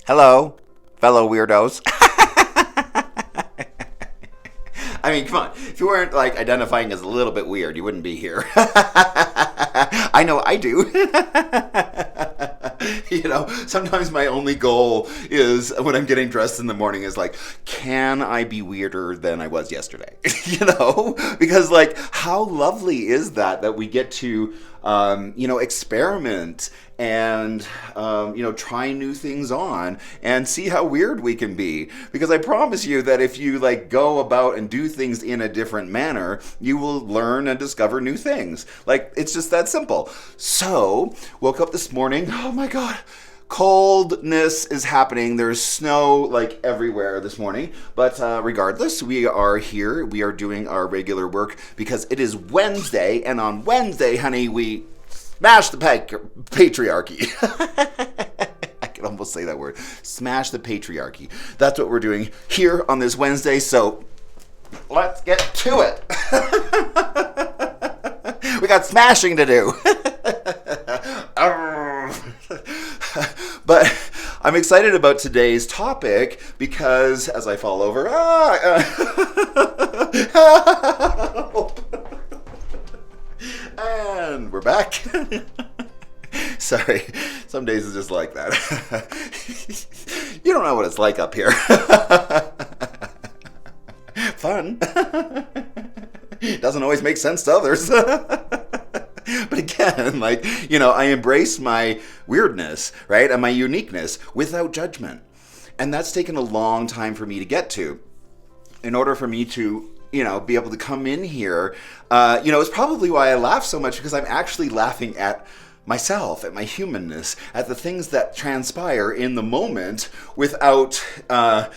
Hello, fellow weirdos. I mean, come on. If you weren't like identifying as a little bit weird, you wouldn't be here. I know I do. Sometimes my only goal is when I'm getting dressed in the morning is like, can I be weirder than I was yesterday? Because like, how lovely is that we get to, experiment and try new things on and see how weird we can be, because I promise you that if you like go about and do things in a different manner, you will learn and discover new things. Like, it's just that simple. So woke up this morning, oh my god, coldness is happening. There's snow like everywhere this morning. But regardless, we are here. We are doing our regular work because it is Wednesday. And on Wednesday, honey, we smash the patriarchy. I can almost say that word. Smash the patriarchy. That's what we're doing here on this Wednesday. So let's get to it. We got smashing to do. But I'm excited about today's topic because as I fall over, and we're back. Sorry, some days it's just like that. You don't know what it's like up here. Fun. Doesn't always make sense to others. But again, I embrace my weirdness, right? And my uniqueness without judgment. And that's taken a long time for me to get to. In order for me to, be able to come in here, it's probably why I laugh so much, because I'm actually laughing at myself, at my humanness, at the things that transpire in the moment without, a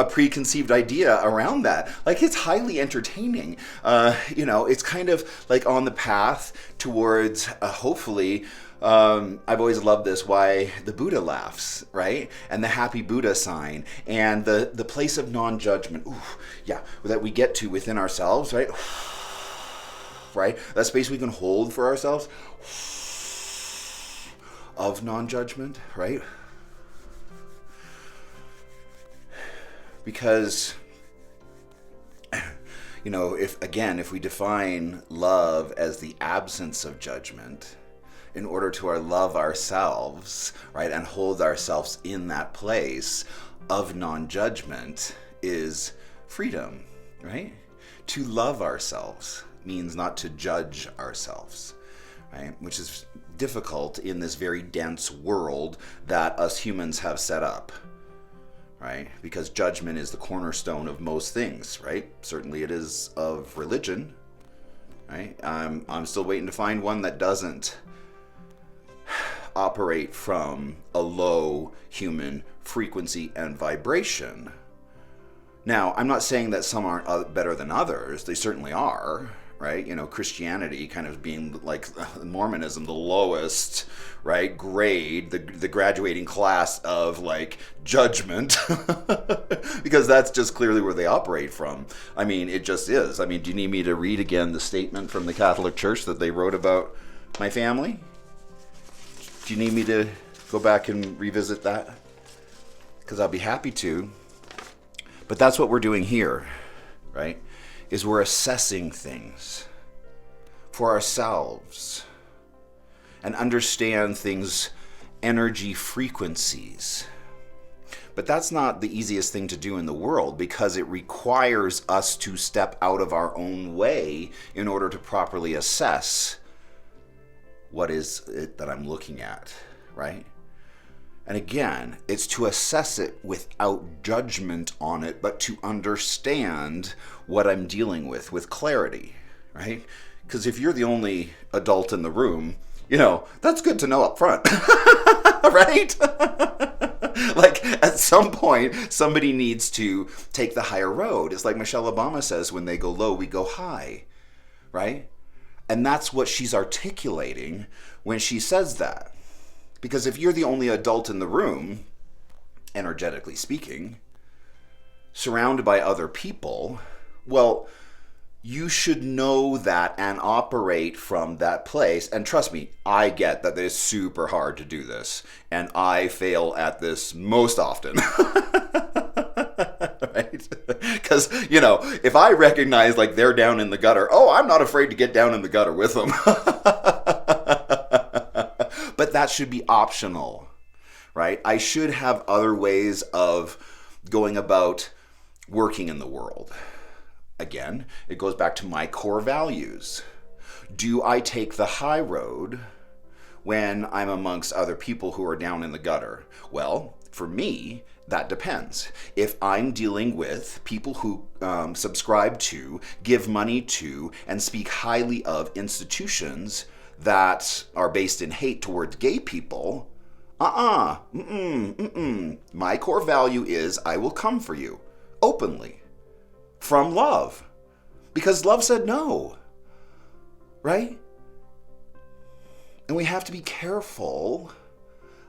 preconceived idea around that. Like, it's highly entertaining. It's kind of like on the path towards, hopefully, I've always loved this, why the Buddha laughs, right? And the happy Buddha sign, and the place of non-judgment, that we get to within ourselves, right? Right? That space we can hold for ourselves of non-judgment, right? Because, if we define love as the absence of judgment, in order to love ourselves, right, and hold ourselves in that place of non-judgment is freedom, right? To love ourselves means not to judge ourselves, right? Which is difficult in this very dense world that us humans have set up, right? Because judgment is the cornerstone of most things, right? Certainly it is of religion, right? I'm still waiting to find one that doesn't operate from a low human frequency and vibration. Now, I'm not saying that some aren't better than others. They certainly are, right? Christianity kind of being like Mormonism, the lowest, right, grade, the graduating class of like judgment, because that's just clearly where they operate from. I mean, it just is. I mean, do you need me to read again the statement from the Catholic Church that they wrote about my family? Do you need me to go back and revisit that? Because I'll be happy to. But that's what we're doing here, right? Is we're assessing things for ourselves and understand things, energy frequencies. But that's not the easiest thing to do in the world, because it requires us to step out of our own way in order to properly assess what is it that I'm looking at, right? And again, it's to assess it without judgment on it, but to understand what I'm dealing with clarity, right? Because if you're the only adult in the room, that's good to know up front, right? Like, at some point, somebody needs to take the higher road. It's like Michelle Obama says, when they go low, we go high, right? And that's what she's articulating when she says that. Because if you're the only adult in the room, energetically speaking, surrounded by other people, well, You should know that and operate from that place. And trust me, I get that it's super hard to do this. And I fail at this most often. Right? Because, if I recognize like they're down in the gutter, I'm not afraid to get down in the gutter with them. But that should be optional, right? I should have other ways of going about working in the world. Again, it goes back to my core values. Do I take the high road when I'm amongst other people who are down in the gutter? Well, for me, that depends. If I'm dealing with people who subscribe to, give money to, and speak highly of institutions that are based in hate towards gay people, my core value is I will come for you openly. From love. Because love said no. Right? And we have to be careful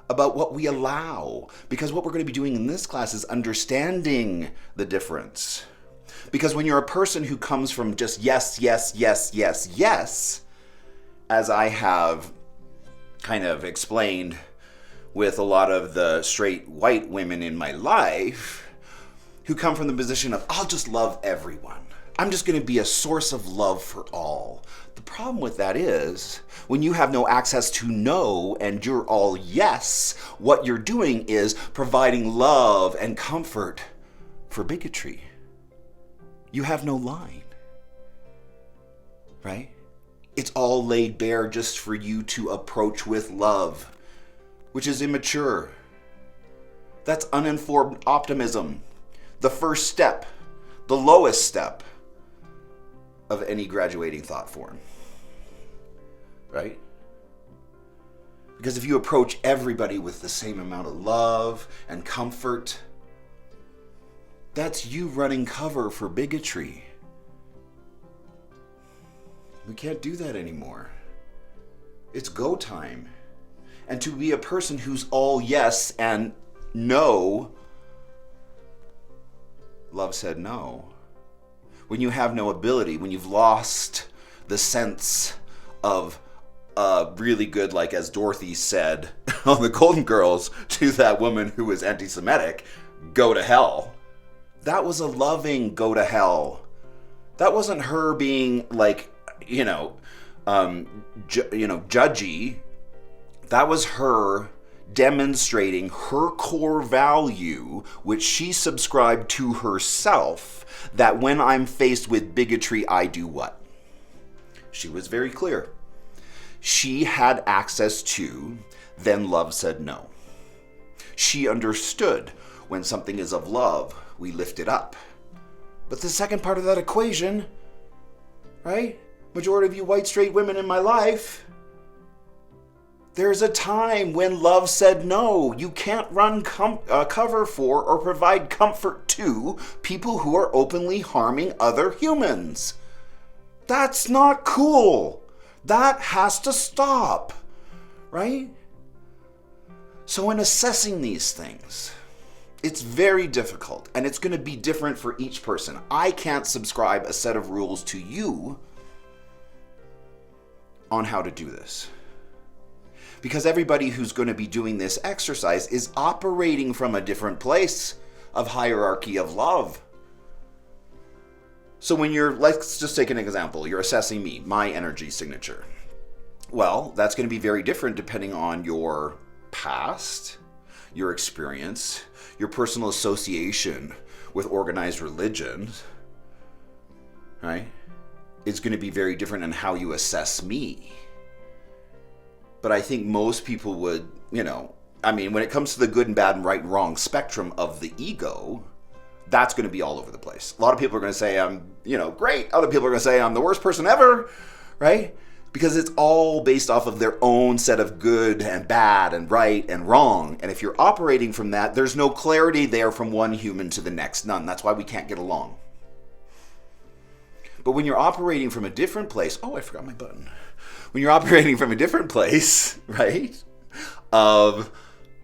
about what we allow. Because what we're going to be doing in this class is understanding the difference. Because when you're a person who comes from just yes, yes, yes, yes, yes, as I have kind of explained with a lot of the straight white women in my life, who come from the position of, I'll just love everyone. I'm just going to be a source of love for all. The problem with that is, when you have no access to no and you're all yes, what you're doing is providing love and comfort for bigotry. You have no line, right? It's all laid bare just for you to approach with love, which is immature. That's uninformed optimism. The first step, the lowest step of any graduating thought form, right? Because if you approach everybody with the same amount of love and comfort, that's you running cover for bigotry. We can't do that anymore. It's go time. And to be a person who's all yes and no, love said no. When you have no ability, when you've lost the sense of really good, like as Dorothy said on the Golden Girls to that woman who was anti-Semitic, go to hell. That was a loving go to hell. That wasn't her being like, judgy. That was her demonstrating her core value, which she subscribed to herself, that when I'm faced with bigotry, I do what? She was very clear. She had access to, then love said no. She understood when something is of love, we lift it up. But the second part of that equation, right? Majority of you white straight women in my life, there's a time when love said no. You can't run cover for or provide comfort to people who are openly harming other humans. That's not cool. That has to stop, right? So in assessing these things, it's very difficult, and it's going to be different for each person. I can't subscribe a set of rules to you on how to do this. Because everybody who's going to be doing this exercise is operating from a different place of hierarchy of love. So when let's just take an example. You're assessing me, my energy signature. Well, that's going to be very different depending on your past, your experience, your personal association with organized religion, right? It's going to be very different in how you assess me. But I think most people would, when it comes to the good and bad and right and wrong spectrum of the ego, that's going to be all over the place. A lot of people are going to say I'm, great. Other people are going to say I'm the worst person ever, right? Because it's all based off of their own set of good and bad and right and wrong. And if you're operating from that, there's no clarity there from one human to the next. None. That's why we can't get along. But when you're operating from a different place, I forgot my button. When you're operating from a different place, right, of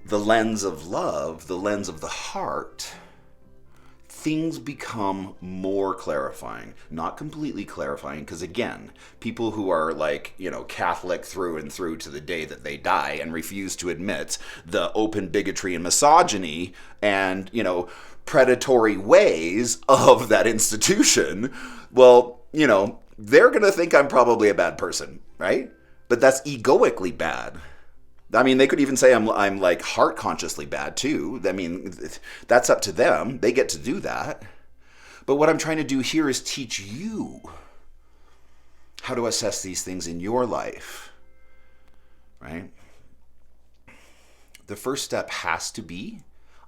the lens of love, the lens of the heart, things become more clarifying, not completely clarifying, because again, people who are like, Catholic through and through to the day that they die and refuse to admit the open bigotry and misogyny and, predatory ways of that institution, well, they're going to think I'm probably a bad person, right? But that's egoically bad. I mean, they could even say I'm like heart consciously bad too. I mean, that's up to them. They get to do that. But what I'm trying to do here is teach you how to assess these things in your life, right? The first step has to be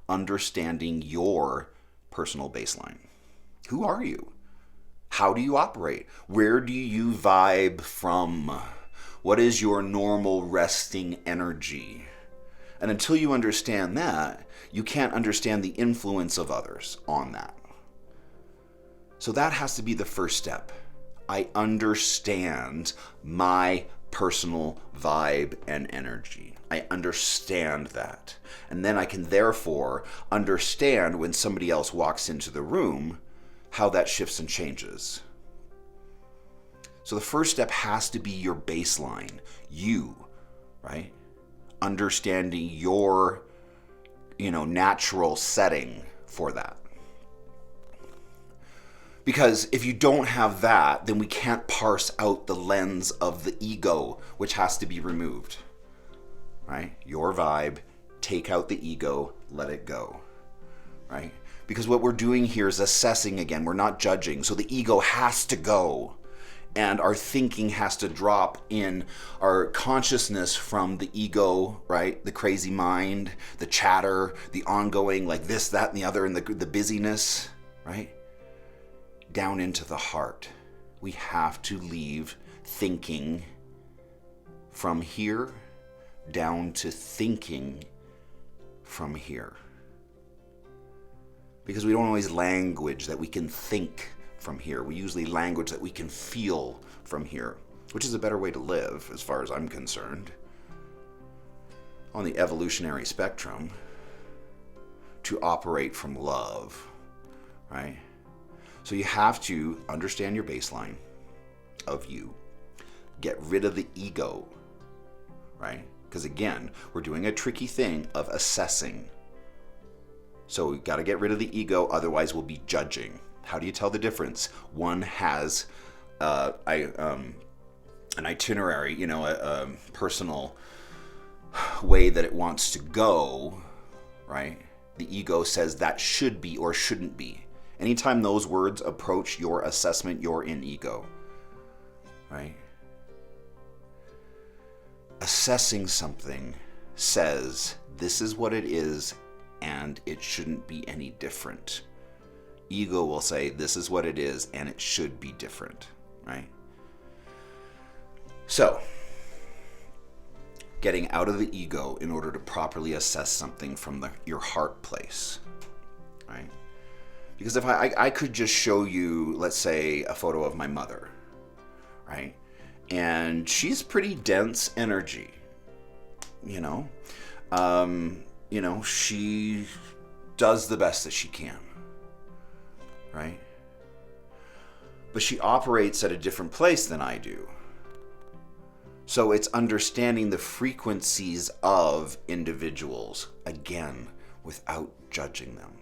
understanding your personal baseline. Who are you? How do you operate? Where do you vibe from? What is your normal resting energy? And until you understand that, you can't understand the influence of others on that. So that has to be the first step. I understand my personal vibe and energy. I understand that. And then I can therefore understand when somebody else walks into the room, how that shifts and changes. So the first step has to be your baseline, you, right? Understanding your, natural setting for that. Because if you don't have that, then we can't parse out the lens of the ego, which has to be removed, right? Your vibe, take out the ego, let it go, right? Because what we're doing here is assessing again. We're not judging. So the ego has to go. And our thinking has to drop in our consciousness from the ego, right? The crazy mind, the chatter, the ongoing, like this, that, and the other, and the busyness, right? Down into the heart. We have to leave thinking from here down to thinking from here. Because we don't always language that we can think from here. We usually language that we can feel from here, which is a better way to live as far as I'm concerned. On the evolutionary spectrum, to operate from love, right? So you have to understand your baseline of you. Get rid of the ego, right? Because again, we're doing a tricky thing of assessing. So we've got to get rid of the ego, otherwise we'll be judging. How do you tell the difference? One has an itinerary, a personal way that it wants to go, right? The ego says that should be or shouldn't be. Anytime those words approach your assessment, you're in ego, right? Assessing something says this is what it is and it shouldn't be any different. Ego will say this is what it is and it should be different, right? So, getting out of the ego in order to properly assess something from your heart place, right? Because if I could just show you, let's say, a photo of my mother, right? And she's pretty dense energy, she does the best that she can. Right? But she operates at a different place than I do. So it's understanding the frequencies of individuals, again, without judging them.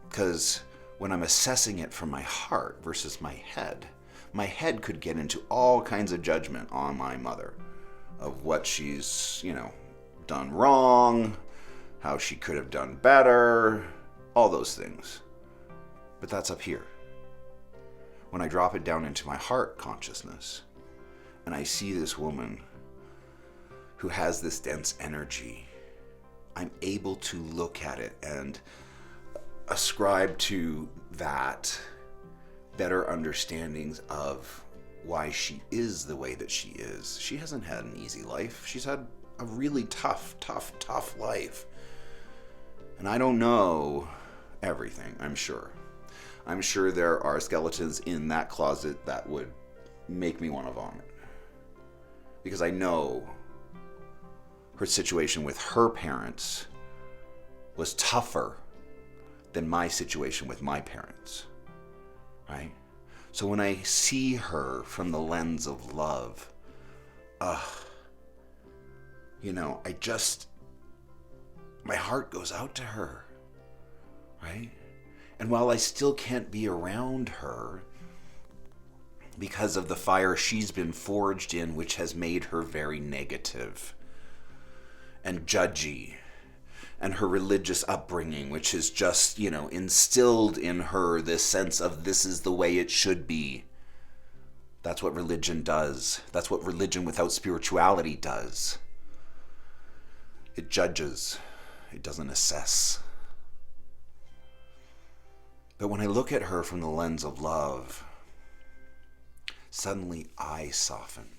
Because when I'm assessing it from my heart versus my head could get into all kinds of judgment on my mother of what she's, done wrong, how she could have done better, all those things. But that's up here. When I drop it down into my heart consciousness and I see this woman who has this dense energy, I'm able to look at it and ascribe to that better understandings of why she is the way that she is. She hasn't had an easy life. She's had a really tough life. And I don't know everything, I'm sure. I'm sure there are skeletons in that closet that would make me want to vomit. Because I know her situation with her parents was tougher than my situation with my parents, right? So when I see her from the lens of love, my heart goes out to her, right? And while I still can't be around her because of the fire she's been forged in, which has made her very negative and judgy, and her religious upbringing, which has just, instilled in her this sense of this is the way it should be. That's what religion does. That's what religion without spirituality does. It judges. It doesn't assess. But when I look at her from the lens of love, suddenly I soften,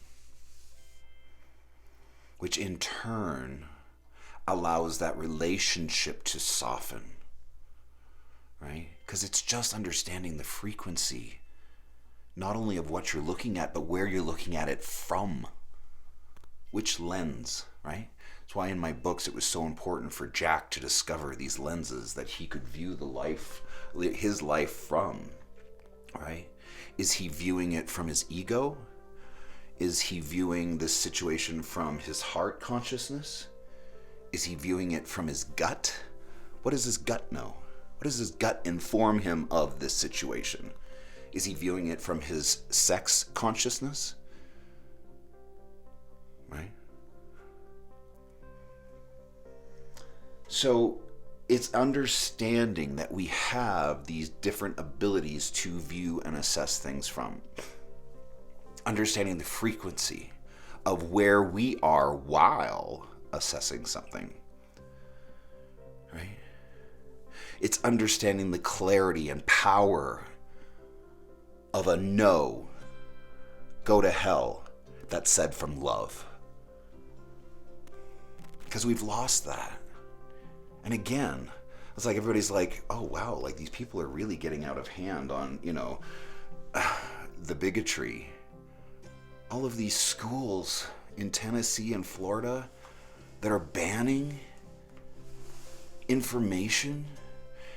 which in turn allows that relationship to soften, right? Because it's just understanding the frequency, not only of what you're looking at, but where you're looking at it from, which lens, right? That's why in my books it was so important for Jack to discover these lenses that he could view his life from, right? Is he viewing it from his ego? Is he viewing this situation from his heart consciousness? Is he viewing it from his gut? What does his gut know? What does his gut inform him of this situation? Is he viewing it from his sex consciousness? Right? So it's understanding that we have these different abilities to view and assess things from. Understanding the frequency of where we are while assessing something, right? It's understanding the clarity and power of a no, go to hell, that's said from love. Because we've lost that. And again, it's like everybody's like, oh wow, like these people are really getting out of hand on, the bigotry. All of these schools in Tennessee and Florida that are banning information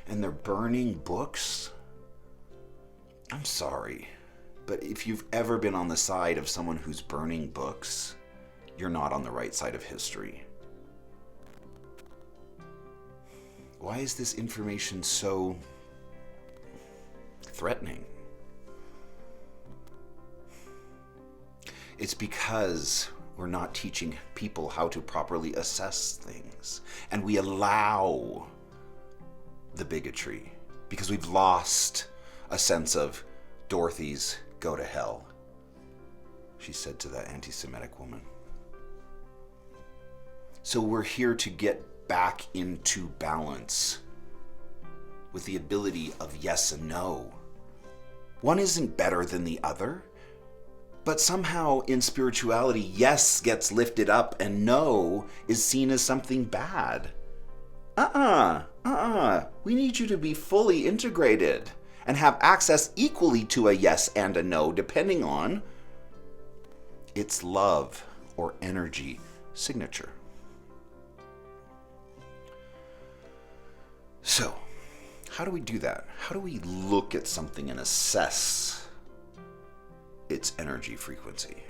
and they're burning books. I'm sorry, but if you've ever been on the side of someone who's burning books, you're not on the right side of history. Why is this information so threatening? It's because we're not teaching people how to properly assess things. And we allow the bigotry because we've lost a sense of Dorothy's go to hell, she said to that anti-Semitic woman. So we're here to get back into balance with the ability of yes and no. One isn't better than the other. But somehow in spirituality, yes gets lifted up and no is seen as something bad. We need you to be fully integrated and have access equally to a yes and a no, depending on its love or energy signature. So, how do we do that? How do we look at something and assess its energy frequency?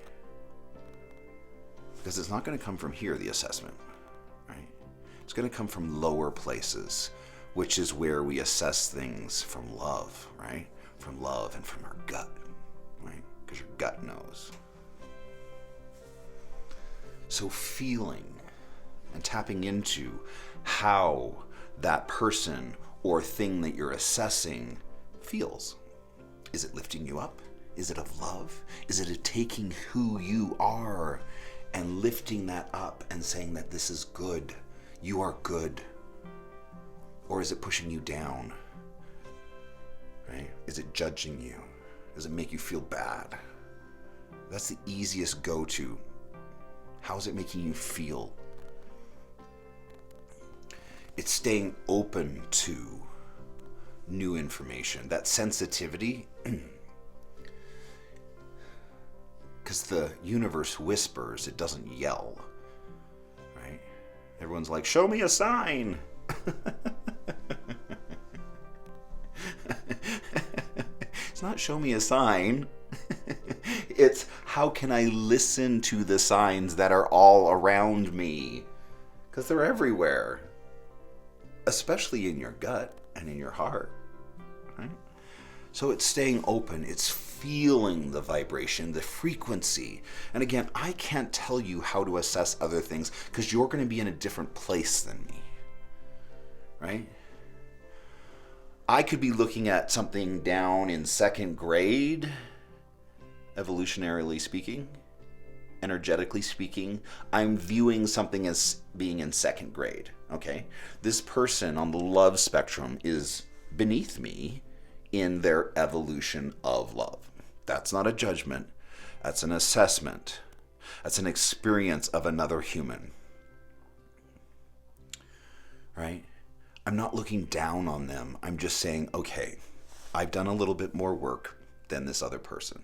Because it's not going to come from here, the assessment, right? It's going to come from lower places, which is where we assess things from love, right? From love and from our gut, right? Because your gut knows. So feeling and tapping into how that person or thing that you're assessing feels. Is it lifting you up? Is it of love? Is it a taking who you are and lifting that up and saying that this is good, you are good? Or is it pushing you down? Right? Is it judging you? Does it make you feel bad? That's the easiest go-to. How is it making you feel? It's staying open to new information, that sensitivity. Because the universe whispers, it doesn't yell, right? Everyone's like, show me a sign. It's not show me a sign. It's how can I listen to the signs that are all around me? Because they're everywhere. Especially in your gut and in your heart. Right? So it's staying open. It's feeling the vibration, the frequency. And again, I can't tell you how to assess other things because you're going to be in a different place than me. Right? I could be looking at something down in second grade, evolutionarily speaking, energetically speaking. I'm viewing something as being in second grade, okay? This person on the love spectrum is beneath me in their evolution of love. That's not a judgment. That's an assessment. That's an experience of another human, right? I'm not looking down on them. I'm just saying, okay, I've done a little bit more work than this other person.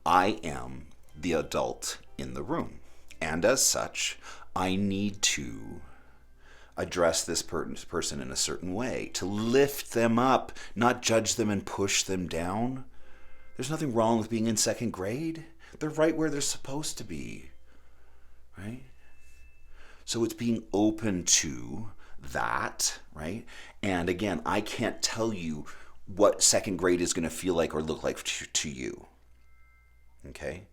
I am the adult in the room. And as such, I need to address this person in a certain way, to lift them up, not judge them and push them down. There's nothing wrong with being in second grade. They're right where they're supposed to be, right? So it's being open to that, right? And again, I can't tell you what second grade is going to feel like or look like to you. Okay?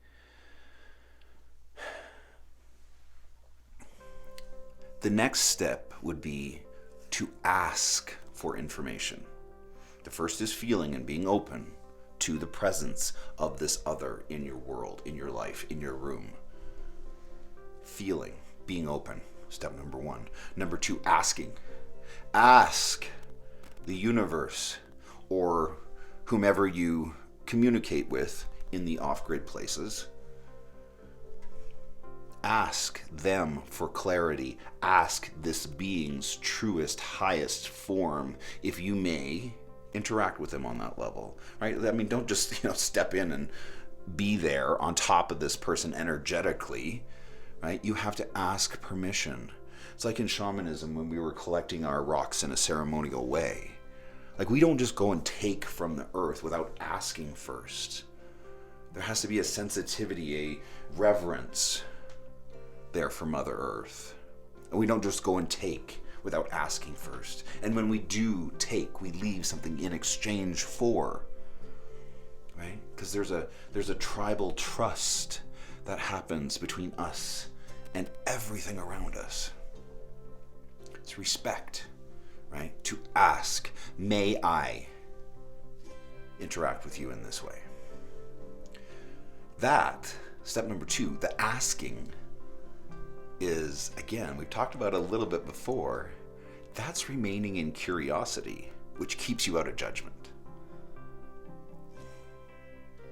The next step would be to ask for information. The first is feeling and being open to the presence of this other in your world, in your life, in your room. Feeling, being open. Step number one. Number two, asking. Ask the universe or whomever you communicate with in the off-grid places. Ask them for clarity. Ask this being's truest, highest form, if you may, interact with them on that level, right? I mean, don't just, step in and be there on top of this person energetically, right? You have to ask permission. It's like in shamanism when we were collecting our rocks in a ceremonial way. Like, we don't just go and take from the earth without asking first. There has to be a sensitivity, a reverence there for Mother Earth. And we don't just go and take without asking first. And when we do take, we leave something in exchange for, right? Because there's a tribal trust that happens between us and everything around us. It's respect, right? To ask, may I interact with you in this way? That, step number two, the asking is, again, we've talked about it a little bit before, that's remaining in curiosity, which keeps you out of judgment.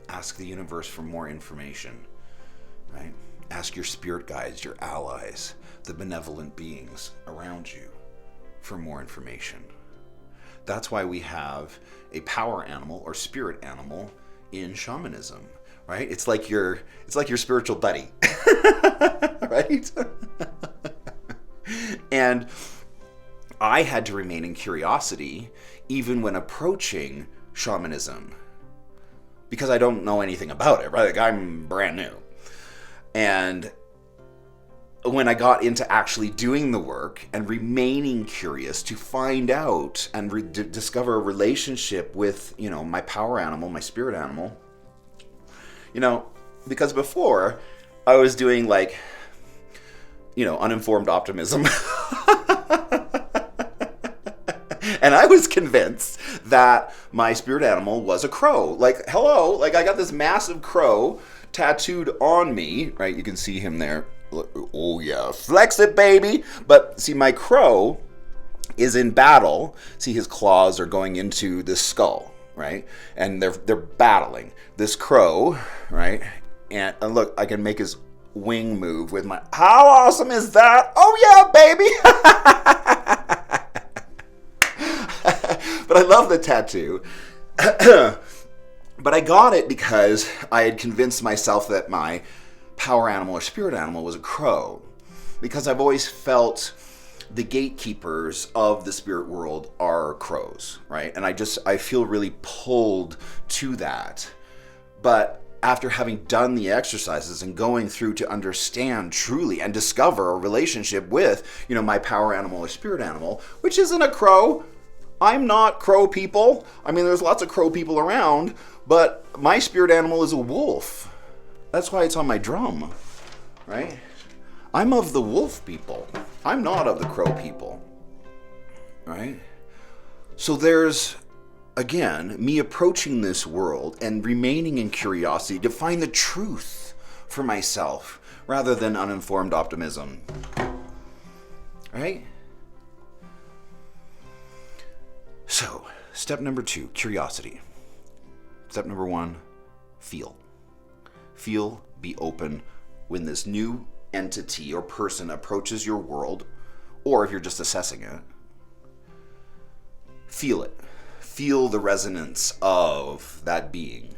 Ask the universe for more information, right? Ask your spirit guides, your allies, the benevolent beings around you for more information. That's why we have a power animal or spirit animal in shamanism, right? It's like your spiritual buddy, right? And I had to remain in curiosity even when approaching shamanism because I don't know anything about it, right? Like, I'm brand new. And when I got into actually doing the work and remaining curious to find out and discover a relationship with, my power animal, my spirit animal, because before I was doing uninformed optimism. And I was convinced that my spirit animal was a crow. Hello, I got this massive crow tattooed on me, right? You can see him there. Oh yeah, flex it, baby. But see, my crow is in battle. See, his claws are going into this skull, right? And they're battling. This crow, right? And look, I can make his wing move with my... How awesome is that? Oh yeah, baby! But I love the tattoo. But I got it because I had convinced myself that my power animal or spirit animal was a crow. Because I've always felt the gatekeepers of the spirit world are crows, right? And I feel really pulled to that. But after having done the exercises and going through to understand truly and discover a relationship with, my power animal or spirit animal, which isn't a crow. I'm not crow people. I mean, there's lots of crow people around, but my spirit animal is a wolf. That's why it's on my drum, right? I'm of the wolf people. I'm not of the crow people, right? So there's, again, me approaching this world and remaining in curiosity to find the truth for myself rather than uninformed optimism, right? So, step number 2, curiosity. Step number 1, feel. Feel, be open when this new entity or person approaches your world, or if you're just assessing it. Feel it. Feel the resonance of that being,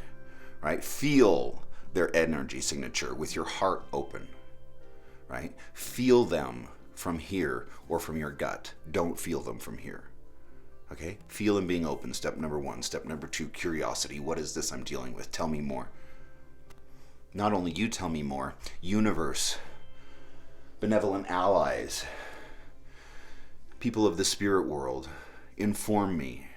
right? Feel their energy signature with your heart open, right? Feel them from here or from your gut. Don't feel them from here. Okay? Feel and being open, step number 1. Step number 2, curiosity. What is this I'm dealing with? Tell me more. Not only you tell me more, universe, benevolent allies, people of the spirit world, inform me.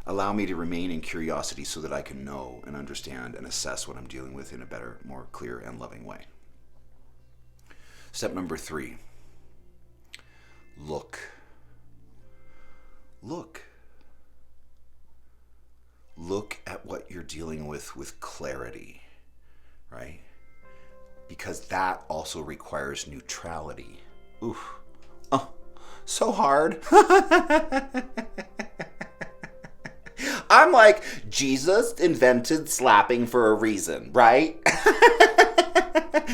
Allow me to remain in curiosity so that I can know and understand and assess what I'm dealing with in a better, more clear and loving way. Step number 3, look. Look. Look at what you're dealing with clarity, right? Because that also requires neutrality. Oof. Oh, so hard. I'm like, Jesus invented slapping for a reason, right?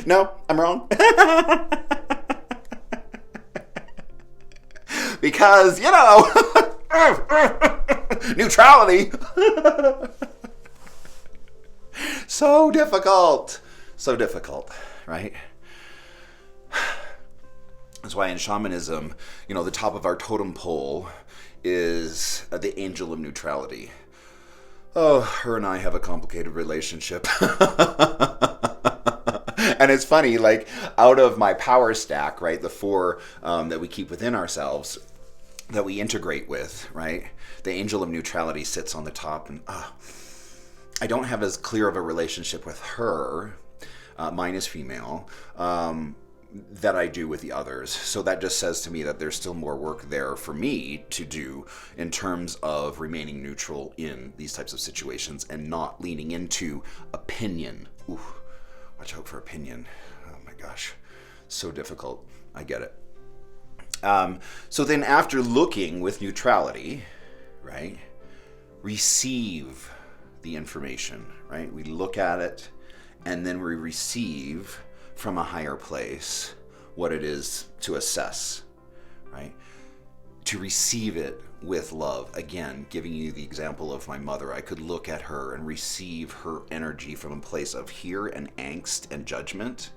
No, I'm wrong. Because, neutrality. So difficult. So difficult, right? That's why in shamanism, the top of our totem pole is the angel of neutrality. Oh, her and I have a complicated relationship. And it's funny, like, out of my power stack, right, the 4 that we keep within ourselves, that we integrate with, right, the angel of neutrality sits on the top, and I don't have as clear of a relationship with her, mine is female, that I do with the others. So that just says to me that there's still more work there for me to do in terms of remaining neutral in these types of situations and not leaning into opinion. Ooh, watch out for opinion. Oh my gosh, so difficult. I get it. So then after looking with neutrality, right, receive the information, right? We look at it and then we receive from a higher place what it is to assess, right? To receive it with love. Again, giving you the example of my mother, I could look at her and receive her energy from a place of here and angst and judgment,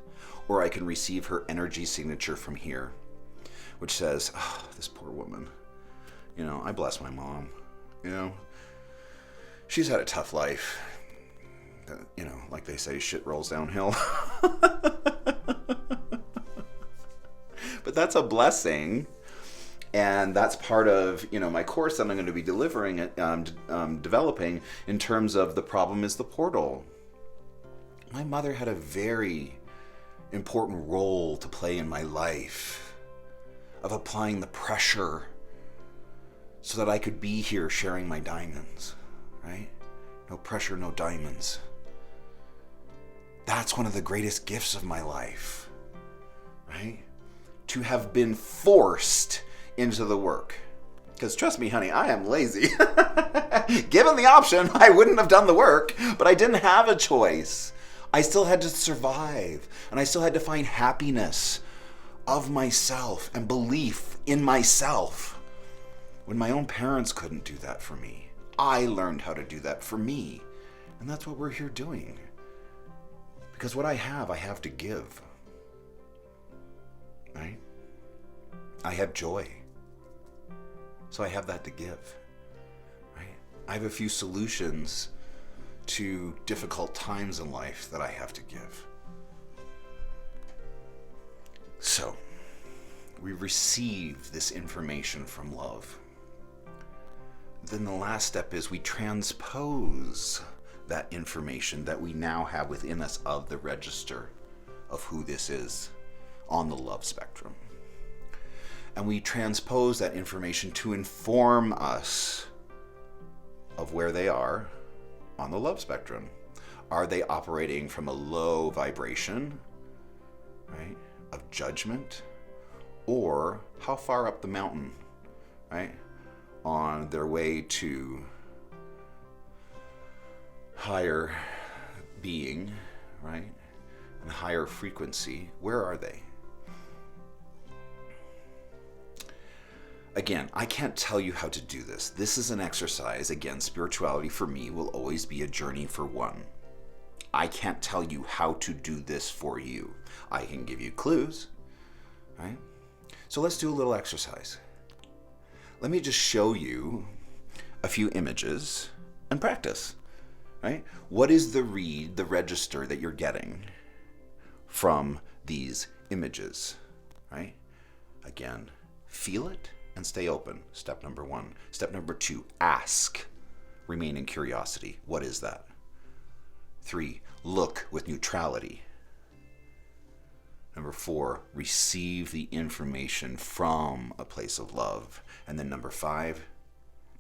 or I can receive her energy signature from here, which says, oh, this poor woman, I bless my mom, she's had a tough life. Like they say, shit rolls downhill. But that's a blessing. And that's part of, my course that I'm going to be delivering, developing in terms of the problem is the portal. My mother had a very important role to play in my life of applying the pressure so that I could be here sharing my diamonds, right? No pressure, no diamonds. That's one of the greatest gifts of my life, right? To have been forced into the work. Because trust me, honey, I am lazy. Given the option, I wouldn't have done the work, but I didn't have a choice. I still had to survive, and I still had to find happiness of myself and belief in myself. When my own parents couldn't do that for me, I learned how to do that for me. And that's what we're here doing. Because what I have to give. Right? I have joy. So I have that to give, right? I have a few solutions to difficult times in life that I have to give. So, we receive this information from love. Then the last step is we transpose that information that we now have within us of the register of who this is on the love spectrum. And we transpose that information to inform us of where they are on the love spectrum. Are they operating from a low vibration, right, of judgment? Or how far up the mountain, right, on their way to higher being, right, and higher frequency, where are they? Again, I can't tell you how to do this. This is an exercise. Again, spirituality for me will always be a journey for one. I can't tell you how to do this for you. I can give you clues, right? So let's do a little exercise. Let me just show you a few images and practice, right? What is the read, the register that you're getting from these images, right? Again, feel it and stay open. Step number 1. Step number 2, ask. Remain in curiosity. What is that? 3, look with neutrality. Number 4, receive the information from a place of love. And then number 5,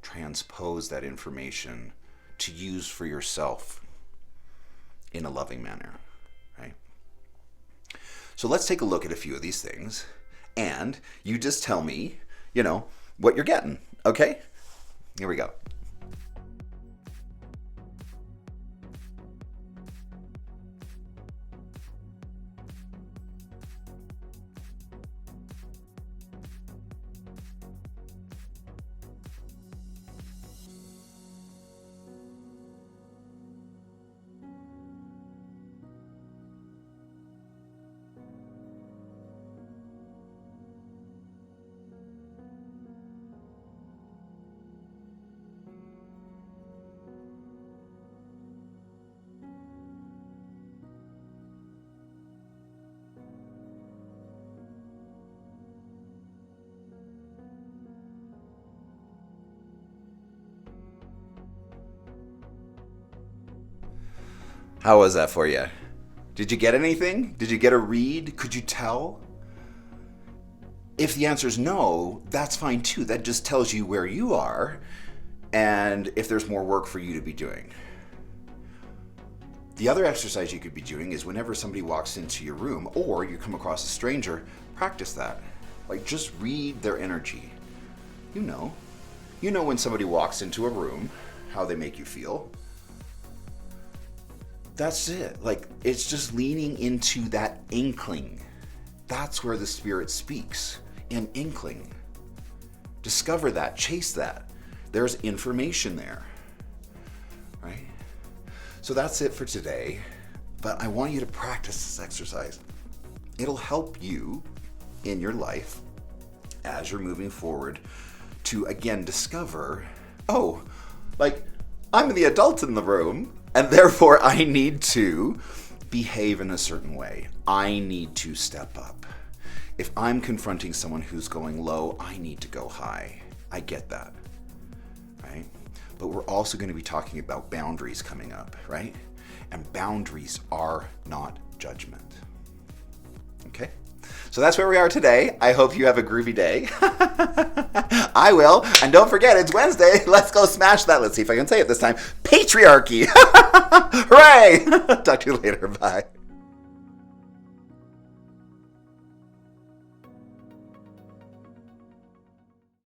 transpose that information to use for yourself in a loving manner, right? So let's take a look at a few of these things, and you just tell me, what you're getting, okay? Here we go. How was that for you? Did you get anything? Did you get a read? Could you tell? If the answer is no, that's fine too. That just tells you where you are and if there's more work for you to be doing. The other exercise you could be doing is whenever somebody walks into your room or you come across a stranger, practice that. Like, just read their energy. You know when somebody walks into a room, how they make you feel. That's it. Like, it's just leaning into that inkling. That's where the spirit speaks, an inkling. Discover that, chase that. There's information there, right? So that's it for today, but I want you to practice this exercise. It'll help you in your life as you're moving forward to, again, discover, I'm the adult in the room, and therefore I need to behave in a certain way. I need to step up. If I'm confronting someone who's going low, I need to go high. I get that, right? But we're also going to be talking about boundaries coming up, right? And boundaries are not judgment. Okay? So that's where we are today. I hope you have a groovy day. I will. And don't forget, it's Wednesday. Let's go smash that. Let's see if I can say it this time. Patriarchy. Hooray! Talk to you later. Bye.